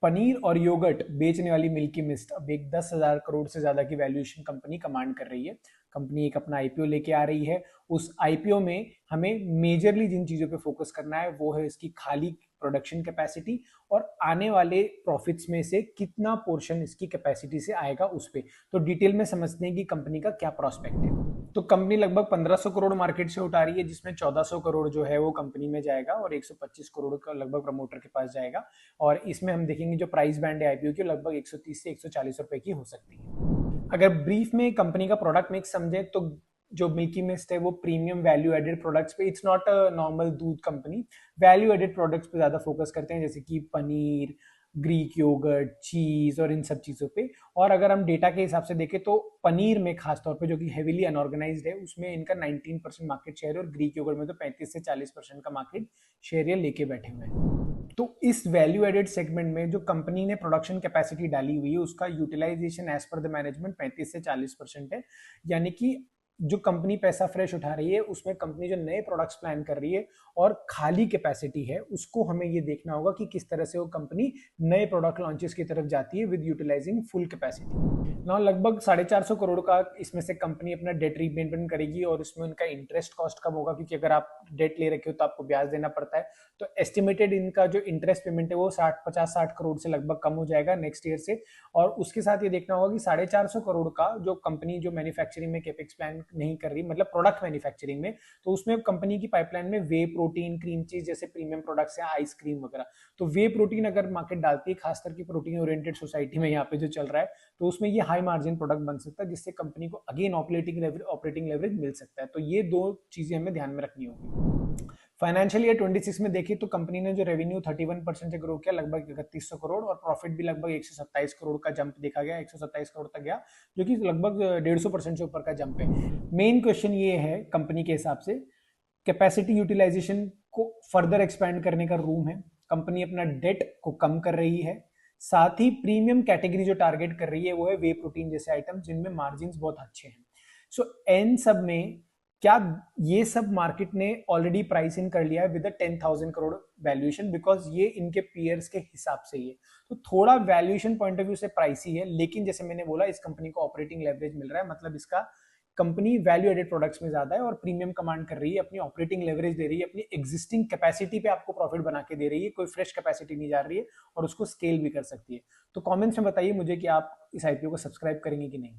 पनीर और योगर्ट बेचने वाली मिल्की मिस्ट अब एक 10,000 करोड़ से ज्यादा की वैल्यूएशन कंपनी कमांड कर रही है। कंपनी एक अपना आईपीओ लेके आ रही है। उस आईपीओ में हमें मेजरली जिन चीजों पे फोकस करना है वो है इसकी खाली प्रोडक्शन कैपेसिटी और आने वाले प्रॉफिट्स में से कितना पोर्शन इसकी कैपेसिटी से आएगा उस पे। तो डिटेल में समझते हैं कि कंपनी का क्या प्रोस्पेक्ट है। तो कंपनी लगभग 1500 करोड़ मार्केट से उठा रही है, जिसमें 1400 करोड़ जो है वो कंपनी में जाएगा और 125 करोड़ का लगभग प्रमोटर के पास जाएगा। और इसमें हम देखेंगे जो प्राइस बैंड है आईपीओ की लगभग 130 से 140 रुपए की हो सकती है। अगर ब्रीफ में कंपनी का प्रोडक्ट मिक्स समझे तो जो मिल्की मिस्ट है वो प्रीमियम वैल्यू एडेड प्रोडक्ट्स पे, इट्स नॉट अ नॉर्मल दूध कंपनी, वैल्यू एडेड प्रोडक्ट्स पे ज्यादा फोकस करते हैं, जैसे कि पनीर, ग्रीक योगर्ट, चीज और इन सब चीजों पे। और अगर हम डेटा के हिसाब से देखें तो पनीर में खासतौर पे जो कि हेवीली अनऑर्गेनाइज्ड है उसमें इनका 19% मार्केट शेयर है और ग्रीक योगर्ट में तो 35 से 40% का मार्केट शेयर ये लेके बैठे हुए हैं। तो इस वैल्यू एडेड सेगमेंट में जो कंपनी ने प्रोडक्शन कैपेसिटी डाली हुई है उसका utilisation as per the management 35 से 40% है। यानी कि जो कंपनी पैसा फ्रेश उठा रही है उसमें कंपनी जो नए प्रोडक्ट्स प्लान कर रही है और खाली कैपेसिटी है उसको हमें ये देखना होगा कि किस तरह से वो कंपनी नए प्रोडक्ट लॉन्चेस की तरफ जाती है विद यूटिलाइजिंग फुल कैपेसिटी। ना लगभग 450 करोड़ का इसमें से कंपनी अपना डेट रीपेमेंट करेगी और इसमें उनका इंटरेस्ट कॉस्ट कम होगा, क्योंकि अगर आप डेट ले रखे हो तो आपको ब्याज देना पड़ता है। तो एस्टिमेटेड इनका जो इंटरेस्ट पेमेंट है वो 50-60 करोड़ से लगभग कम हो जाएगा नेक्स्ट ईयर से। और उसके साथ ये देखना होगा कि 450 करोड़ का जो कंपनी जो मैन्युफैक्चरिंग में कैपेक्स प्लान नहीं कर रही, मतलब प्रोडक्ट मैन्युफैक्चरिंग में, तो उसमें कंपनी की पाइपलाइन में वे प्रोटीन, क्रीम चीज जैसे प्रीमियम प्रोडक्ट्स या आइसक्रीम वगैरह। तो वे प्रोटीन अगर मार्केट डालती है, खासकर की प्रोटीन ओरिएंटेड सोसाइटी में यहाँ पे जो चल रहा है, तो उसमें ये हाई मार्जिन प्रोडक्ट बन सकता है जिससे कंपनी को अगेन ऑपरेटिंग लेवरेज मिल सकता है। तो ये दो चीजें हमें ध्यान में रखनी होगी। फाइनेंशियल ईयर 26 में देखिए तो कंपनी ने जो रेवेन्यू 31% से ग्रो किया लगभग 3100 करोड़ और प्रॉफिट भी लगभग 127 करोड़ का जंप देखा गया, 127 करोड़ तक गया, जो कि लगभग 150% से ऊपर का जंप है। मेन क्वेश्चन ये है कंपनी के हिसाब से, कैपेसिटी यूटिलाइजेशन को फर्दर एक्सपैंड करने का रूम है, कंपनी अपना डेट को कम कर रही है, साथ ही प्रीमियम कैटेगरी जो टारगेट कर रही है वो है वे प्रोटीन जैसे आइटम जिनमें मार्जिन बहुत अच्छे हैं। सो इन सब में क्या ये सब मार्केट ने ऑलरेडी प्राइस इन कर लिया है विद 10,000 करोड़ वैल्यूएशन, बिकॉज ये इनके पीयर्स के हिसाब से ही है। तो थोड़ा वैल्यूएशन पॉइंट ऑफ व्यू से प्राइसी है, लेकिन जैसे मैंने बोला इस कंपनी को ऑपरेटिंग लेवरेज मिल रहा है, मतलब इसका कंपनी वैल्यू एडेड प्रोडक्ट्स में ज्यादा है और प्रीमियम कमांड कर रही है, अपनी ऑपरेटिंग लेवरेज दे रही है, अपनी एग्जिस्टिंग कैपेसिटी पे आपको प्रॉफिट बना के दे रही है, कोई फ्रेश कैपेसिटी नहीं जा रही है और उसको स्केल भी कर सकती है। तो कमेंट्स में बताइए मुझे कि आप इस आईपीओ को सब्सक्राइब करेंगे कि नहीं।